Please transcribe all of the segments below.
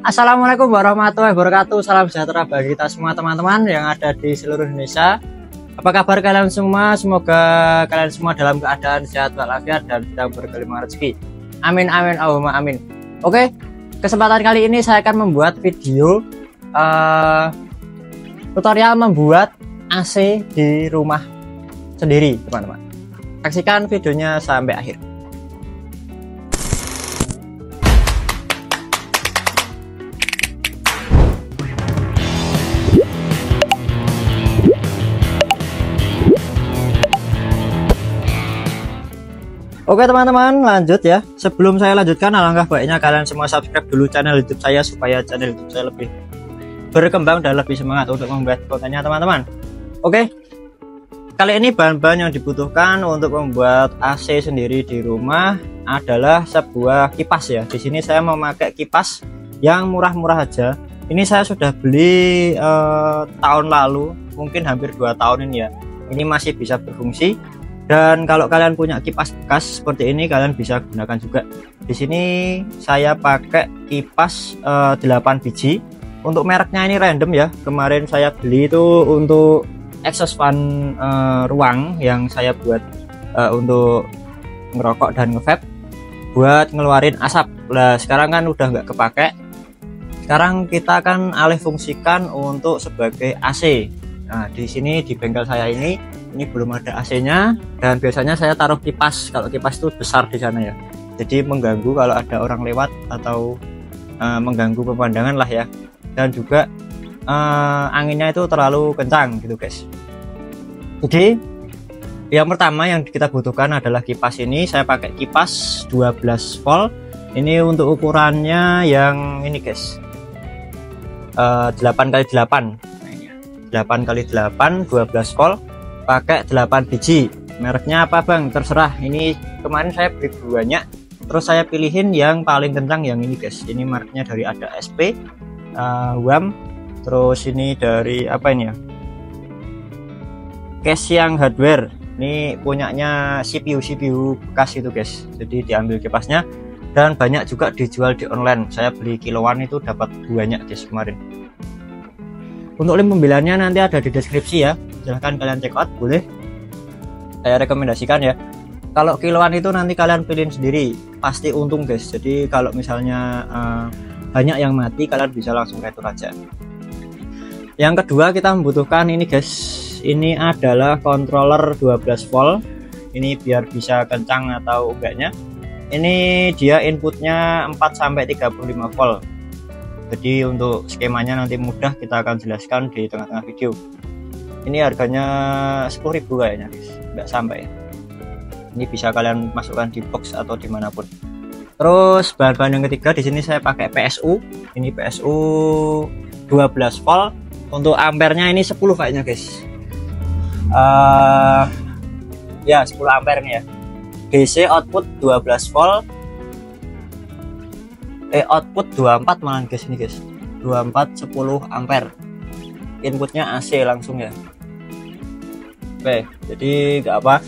Assalamualaikum warahmatullahi wabarakatuh. Salam sejahtera bagi kita semua teman-teman yang ada di seluruh Indonesia. Apa kabar kalian semua? Semoga kalian semua dalam keadaan sehat walafiat dan sedang berkelimpahan rezeki. Amin amin Allahumma amin. Oke, kesempatan kali ini saya akan membuat video tutorial membuat AC di rumah sendiri, teman-teman. Saksikan videonya sampai akhir. Oke teman-teman, lanjut ya. Sebelum saya lanjutkan, alangkah baiknya kalian semua subscribe dulu channel YouTube saya supaya channel YouTube saya lebih berkembang dan lebih semangat untuk membuat kontennya teman-teman. Oke, kali ini bahan-bahan yang dibutuhkan untuk membuat AC sendiri di rumah adalah sebuah kipas ya. Di sini saya memakai kipas yang murah-murah aja. Ini saya sudah beli tahun lalu, mungkin hampir 2 tahun ini ya. Ini masih bisa berfungsi. Dan kalau kalian punya kipas bekas seperti ini, kalian bisa gunakan juga. Di sini saya pakai kipas 8 biji. Untuk mereknya ini random ya. Kemarin saya beli itu untuk exhaust fan ruang yang saya buat untuk ngerokok dan nge-vape buat ngeluarin asap. Nah, sekarang kan udah nggak kepake. Sekarang kita akan alih fungsikan untuk sebagai AC. Nah, di sini di bengkel saya ini belum ada AC-nya, dan biasanya saya taruh kipas. Kalau kipas itu besar di sana ya, jadi mengganggu kalau ada orang lewat atau mengganggu pemandangan lah ya. Dan juga anginnya itu terlalu kencang gitu guys. Jadi yang pertama yang kita butuhkan adalah kipas ini. Saya pakai kipas 12 volt. Ini untuk ukurannya yang ini guys, 8x8, 8x8 12 volt, pakai 8 biji. Mereknya apa bang? Terserah. Ini kemarin saya beli banyak, terus saya pilihin yang paling kencang yang ini guys. Ini mereknya dari ada SP, WAM, terus ini dari apa ini ya, Casyang Hardware. Ini punyanya CPU bekas itu guys. Jadi diambil kipasnya, dan banyak juga dijual di online. Saya beli kiloan itu dapat banyak guys kemarin. Untuk link pembeliannya nanti ada di deskripsi ya, silahkan kalian check out, boleh. Saya rekomendasikan ya. Kalau kiloan itu nanti kalian pilih sendiri, pasti untung guys. Jadi kalau misalnya banyak yang mati, kalian bisa langsung retur aja. Yang kedua kita membutuhkan ini guys. Ini adalah controller 12 volt. Ini biar bisa kencang atau enggaknya. Ini dia inputnya 4-35 volt. Jadi untuk skemanya nanti mudah, kita akan jelaskan di tengah-tengah video. Ini harganya 10.000 kayaknya guys, nggak sampai. Ini bisa kalian masukkan di box atau dimanapun. Terus bahan-bahan yang ketiga, di sini saya pakai PSU. Ini PSU 12 volt. Untuk ampernya ini 10 kayaknya guys. Ya 10 ampere nih ya. DC output 12 volt. Output 24 malah guys, ini guys 24 10 ampere. Inputnya AC langsung ya. Oke, jadi nggak apa,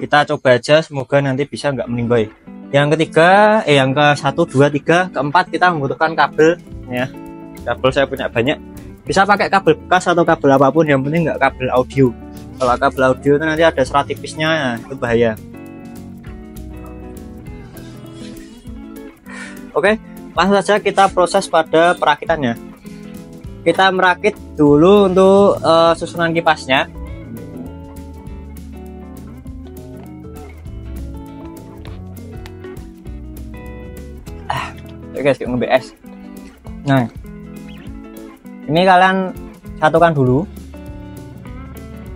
kita coba aja, semoga nanti bisa nggak meninggoy. Yang ketiga, yang ke 1 2 3 keempat, kita membutuhkan kabel ya. Kabel saya punya banyak, bisa pakai kabel bekas atau kabel apapun, yang penting nggak kabel audio. Kalau kabel audio itu nanti ada serat tipisnya, nah, itu bahaya. Oke, langsung saja kita proses pada perakitannya. Kita merakit dulu untuk susunan kipasnya. Oke guys, nge-BS. Nah, ini kalian satukan dulu.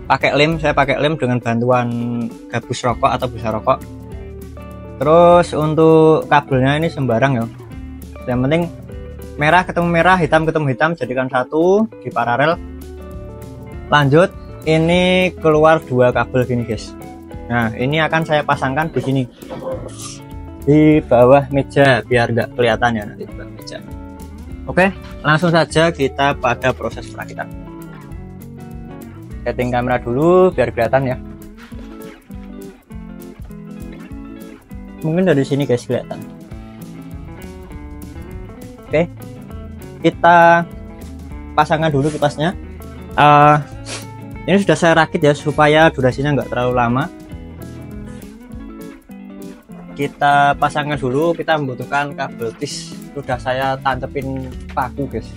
Pakai lem, saya pakai lem dengan bantuan gabus rokok atau busa rokok. Terus untuk kabelnya ini sembarang ya. Yang penting merah ketemu merah, hitam ketemu hitam, jadikan satu di paralel. Lanjut, ini keluar 2 kabel gini guys. Nah, ini akan saya pasangkan di sini, di bawah meja, biar nggak kelihatan ya nanti di bawah meja. Oke, langsung saja kita pada proses perakitan. Setting kamera dulu biar kelihatan ya. Mungkin dari sini guys kelihatan. Oke, kita pasangkan dulu kipasnya. Ini sudah saya rakit ya supaya durasinya nggak terlalu lama. Kita pasangkan dulu, kita membutuhkan kabel tis. Sudah saya tancapin paku guys.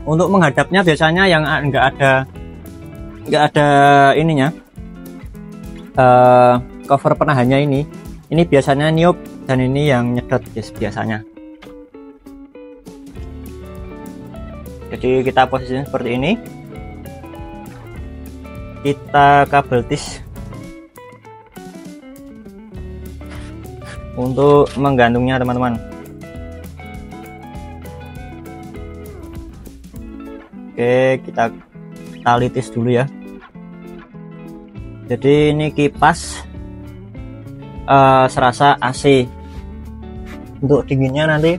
Untuk menghadapnya biasanya yang nggak ada ininya, cover penahannya ini biasanya niup, dan ini yang nyedot guys biasanya. Jadi kita posisinya seperti ini, kita kabel tis untuk menggantungnya teman-teman. Oke, kita tali tis dulu ya. Jadi ini kipas serasa AC. Untuk dinginnya nanti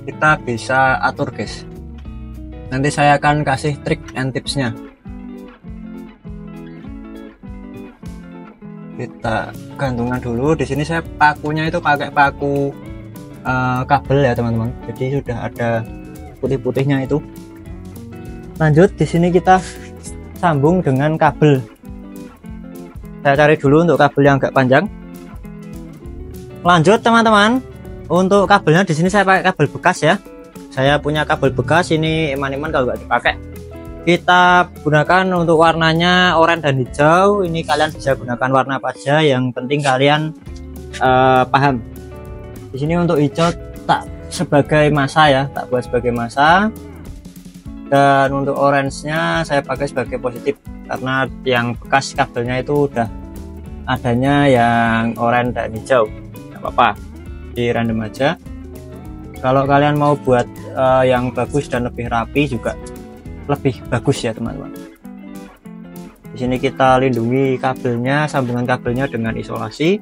kita bisa atur guys. Nanti saya akan kasih trik and tipsnya. Kita gantungan dulu. Di sini saya pakunya itu pakai paku kabel ya teman-teman. Jadi sudah ada putih-putihnya itu. Lanjut, di sini kita sambung dengan kabel. Saya cari dulu untuk kabel yang agak panjang. Lanjut teman-teman, untuk kabelnya di sini saya pakai kabel bekas ya. Saya punya kabel bekas ini, eman-eman kalau nggak dipakai. Kita gunakan untuk warnanya oranye dan hijau. Ini kalian bisa gunakan warna apa aja, yang penting kalian paham. Di sini untuk hijau tak sebagai massa ya, tak buat sebagai massa. Dan untuk orange-nya saya pakai sebagai positif, karena yang bekas kabelnya itu udah adanya yang oranye dan hijau. Nggak apa-apa, di random aja. Kalau kalian mau buat yang bagus dan lebih rapi juga lebih bagus ya teman-teman. Di sini kita lindungi kabelnya, sambungan kabelnya dengan isolasi.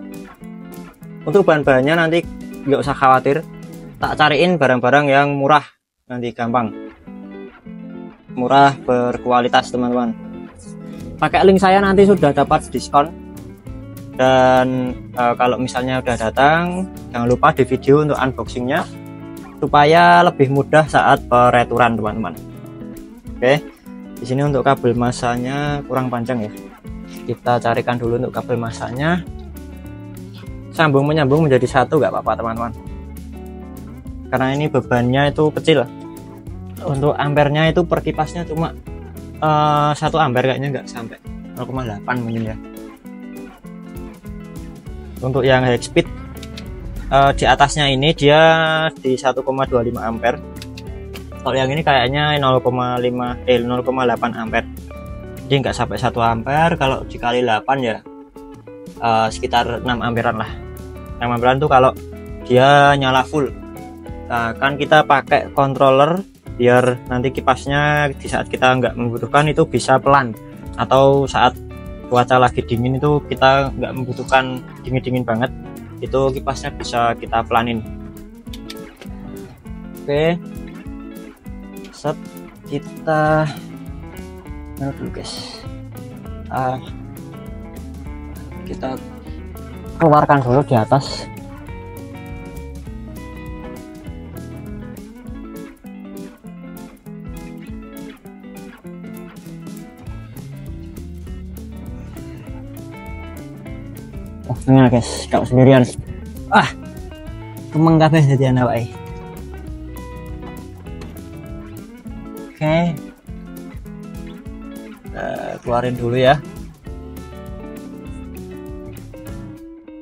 Untuk bahan-bahannya nanti nggak usah khawatir, tak cariin barang-barang yang murah, nanti gampang. Murah berkualitas teman-teman. Pakai link saya nanti sudah dapat diskon. Dan kalau misalnya udah datang, jangan lupa di video untuk unboxingnya supaya lebih mudah saat pereturan teman-teman. Oke, di sini untuk kabel massanya kurang panjang ya. Kita carikan dulu untuk kabel massanya. Sambung menyambung menjadi satu, nggak apa-apa teman-teman. Karena ini bebannya itu kecil. Untuk ampernya itu per kipasnya cuma 1 ampere, kayaknya nggak sampai 0,8 mungkin ya. Untuk yang high speed di atasnya ini dia di 1,25 ampere. Kalau yang ini kayaknya 0,8 ampere. Jadi nggak sampai 1 ampere. Kalau dikali 8 ya sekitar 6 amperan lah. 6 amperan tuh kalau dia nyala full. Nah, kan kita pakai controller biar nanti kipasnya di saat kita nggak membutuhkan itu bisa pelan, atau saat cuaca lagi dingin itu kita nggak membutuhkan dingin banget, itu kipasnya bisa kita pelanin. Oke, set, kita dulu guys, kita keluarkan dulu di atas. Nah guys, kalau sendirian kemeng kabeh jadi anak wae. Oke, keluarin dulu ya.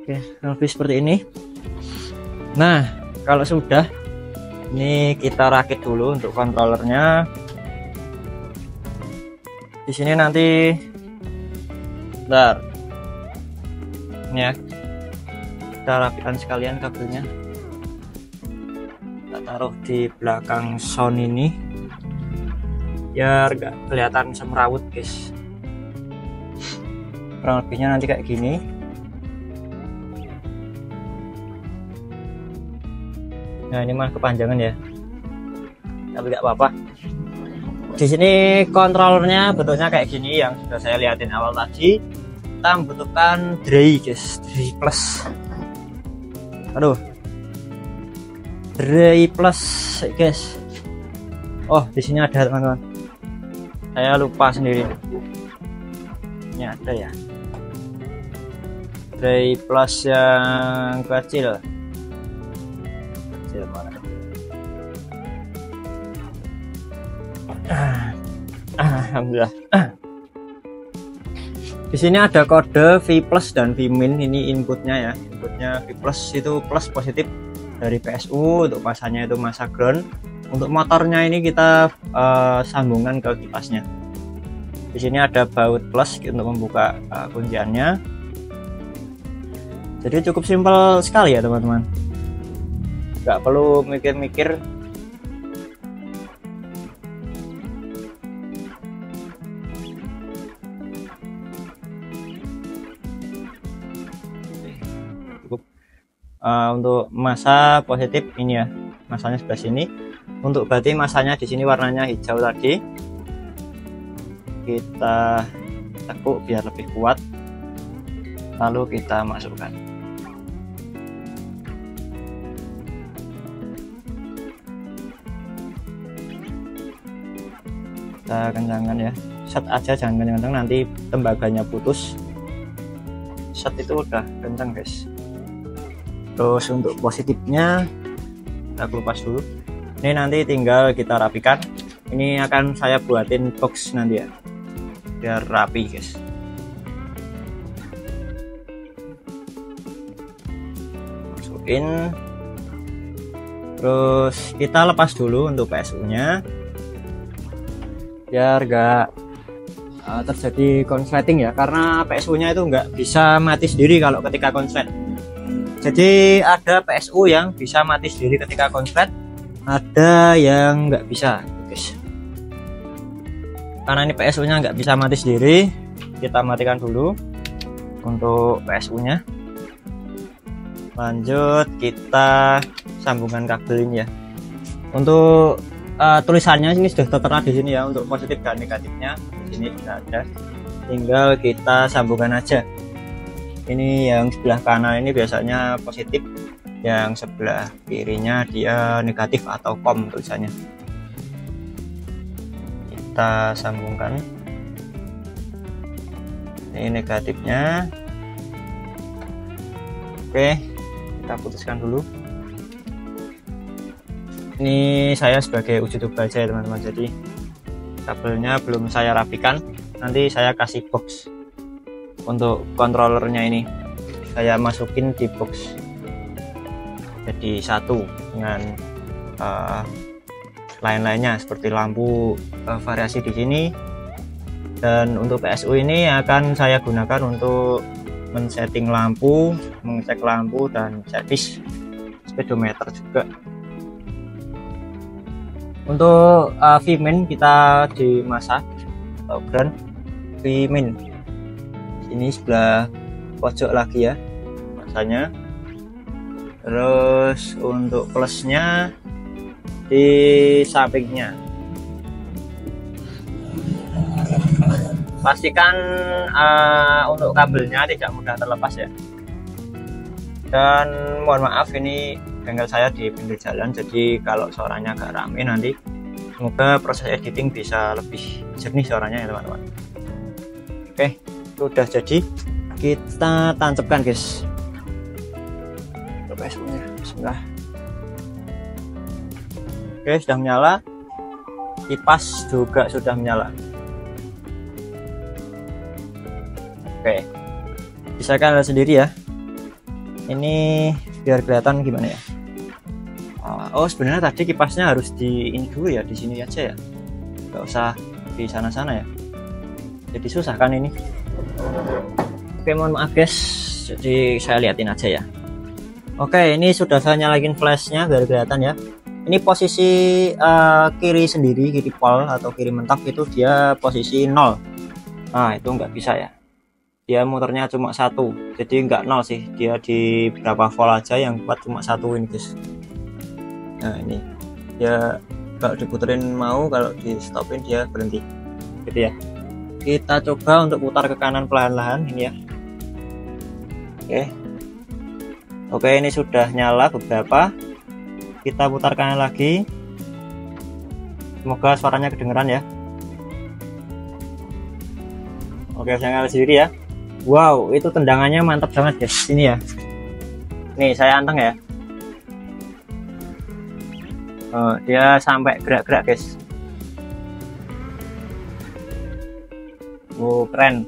Oke, lebih seperti ini. Nah, kalau sudah, ini kita rakit dulu untuk kontrolernya. Di sini nanti, bentar. Ya, kita rapikan sekalian kabelnya. Kita taruh di belakang sound ini biar gak kelihatan semrawut guys. Kurang lebihnya nanti kayak gini. Nah, ini mah kepanjangan ya, tapi gak apa-apa. Di sini kontrolernya bentuknya kayak gini, yang sudah saya lihatin awal tadi. Kita membutuhkan dray guys, dray plus. Aduh, Dray Plus guys. Oh, di sini ada teman-teman, saya lupa sendiri. Ini ada ya, Dray Plus yang kecil mana? Alhamdulillah. Di sini ada kode V plus dan V min, ini inputnya ya. Inputnya V plus itu plus positif dari PSU, untuk pasarnya itu masa ground. Untuk motornya ini kita sambungkan ke kipasnya. Di sini ada baut plus untuk membuka kunciannya. Jadi cukup simpel sekali ya teman-teman. Nggak perlu mikir-mikir. Untuk masa positif ini ya, masanya sebelah sini. Untuk baterai masanya di sini warnanya hijau tadi. Kita tekuk biar lebih kuat, lalu kita masukkan. Kita kencangkan ya, set aja, jangan kencang-kencang nanti tembaganya putus. Set itu udah kencang guys. Terus untuk positifnya kita kelupas dulu. Ini nanti tinggal kita rapikan. Ini akan saya buatin box nanti ya, biar rapi guys. Masukin. Terus kita lepas dulu untuk PSU nya, biar gak terjadi konsleting ya, karena PSU nya itu nggak bisa mati sendiri kalau ketika konslet. Jadi ada PSU yang bisa mati sendiri ketika konslet, ada yang nggak bisa guys. Karena ini PSU nya nggak bisa mati sendiri, kita matikan dulu untuk PSU nya. Lanjut kita sambungkan kabel ini ya. Untuk tulisannya ini sudah tertera di sini ya, untuk positif dan negatifnya di sini sudah ada. Tinggal kita sambungkan aja. Ini yang sebelah kanan ini biasanya positif, yang sebelah kirinya dia negatif atau kom tulisannya. Kita sambungkan. Ini negatifnya. Oke, kita putuskan dulu. Ini saya sebagai uji coba aja ya teman-teman, jadi kabelnya belum saya rapikan, nanti saya kasih box. Untuk kontrolernya ini saya masukin di box jadi satu dengan lain-lainnya seperti lampu variasi di sini. Dan untuk PSU ini akan saya gunakan untuk men-setting lampu, mengecek lampu, dan servis speedometer juga. Untuk V-min kita dimasak atau ground V-min ini sebelah pojok lagi ya masanya. Terus untuk plusnya di sampingnya. Pastikan untuk kabelnya tidak mudah terlepas ya. Dan mohon maaf, ini bengkel saya di pinggir jalan, jadi kalau suaranya agak rame nanti. Semoga proses editing bisa lebih jernih suaranya ya teman-teman. Oke, udah jadi, kita tancapkan guys. PSU-nya bismillah. Oke, sudah menyala. Kipas juga sudah menyala. Oke, bisa kalian lihat sendiri ya. Ini biar kelihatan gimana ya. Oh, sebenarnya tadi kipasnya harus di ini dulu ya, di sini aja ya, nggak usah di sana-sana ya, jadi susah kan ini. Oke, mohon maaf guys, jadi saya liatin aja ya. Oke, ini sudah saya nyalain flashnya biar kelihatan ya. Ini posisi kiri sendiri, kiri pol atau kiri mentok itu dia posisi 0. Nah, itu nggak bisa ya, dia muternya cuma 1, jadi nggak 0 sih, dia di berapa volt aja, yang kuat cuma 1 ini guys. Nah, ini dia kalau diputerin mau, kalau di stopin dia berhenti gitu ya. Kita coba untuk putar ke kanan perlahan-lahan ini ya. Oke, Oke, ini sudah nyala beberapa. Kita putarkan lagi. Semoga suaranya kedengeran ya. Oke, saya nyala sendiri ya. Wow, itu tendangannya mantap banget guys. Ini ya. Nih, saya anteng ya. Oh, dia sampai gerak-gerak guys. Oh, keren.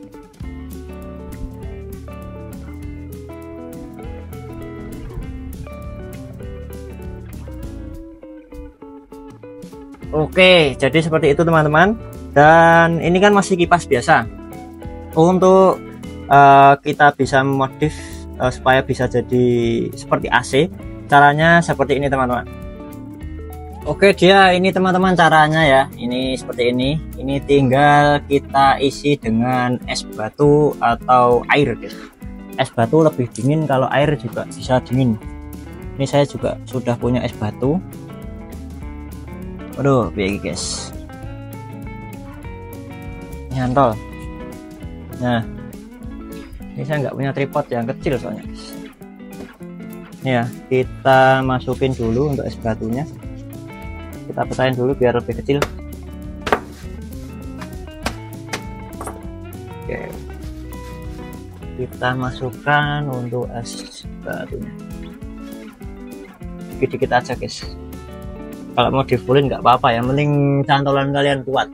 Oke, jadi seperti itu teman-teman. Dan ini kan masih kipas biasa. Untuk kita bisa modif supaya bisa jadi seperti AC, caranya seperti ini teman-teman. Oke, dia ini teman-teman caranya ya. Ini seperti ini. Ini tinggal kita isi dengan es batu atau air guys. Es batu lebih dingin, kalau air juga bisa dingin. Ini saya juga sudah punya es batu. Waduh, biar guys, nyantol. Nah, ini saya nggak punya tripod yang kecil soalnya guys. Ini ya, kita masukin dulu untuk es batunya. Kita pecahin dulu biar lebih kecil. Oke, kita masukkan untuk es batunya dikit-dikit aja guys. Kalau mau di fullin nggak apa-apa, yang penting cantolan kalian kuat.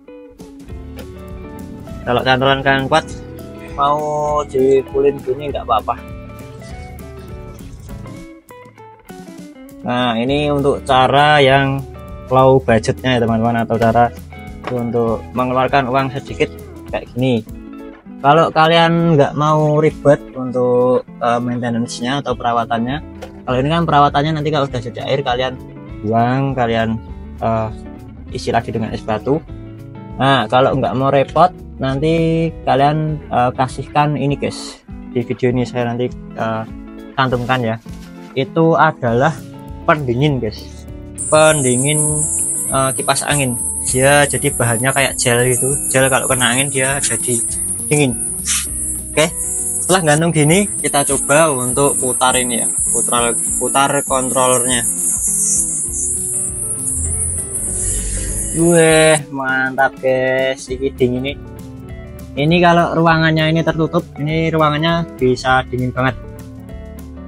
Kalau cantolan kalian kuat, mau di fullin gini nggak apa-apa. Nah, ini untuk cara yang low budgetnya ya teman-teman, atau cara untuk mengeluarkan uang sedikit kayak gini. Kalau kalian nggak mau ribet untuk maintenance-nya atau perawatannya, kalau ini kan perawatannya nanti kalau udah jadi air kalian buang, kalian isi lagi dengan es batu. Nah, kalau nggak mau repot, nanti kalian kasihkan ini guys, di video ini saya nanti cantumkan ya. Itu adalah pendingin guys, pendingin kipas angin. Dia jadi bahannya kayak gel gitu, gel kalau kena angin dia jadi dingin. Oke, setelah gantung gini, kita coba untuk putar ini ya, putar kontrolernya. Wih, mantap guys, ini dingin ini kalau ruangannya ini tertutup, ini ruangannya bisa dingin banget.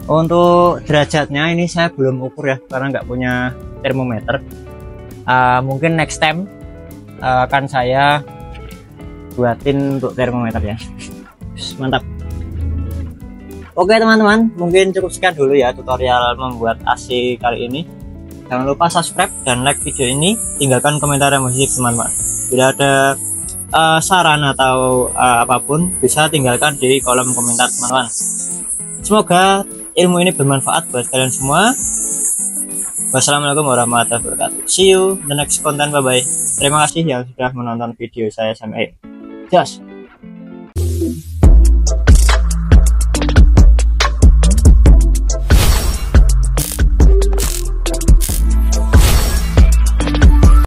Untuk derajatnya ini saya belum ukur ya, karena nggak punya termometer. Mungkin next time akan saya buatin untuk termometer ya. Mantap. Oke teman-teman, mungkin cukup sekian dulu ya tutorial membuat AC kali ini. Jangan lupa subscribe dan like video ini, tinggalkan komentar yang positif teman-teman. Bila ada saran atau apapun, bisa tinggalkan di kolom komentar teman-teman. Semoga ilmu ini bermanfaat buat kalian semua. Wassalamualaikum warahmatullahi wabarakatuh. See you the next content, bye bye. Terima kasih yang sudah menonton video saya sampai akhir. Just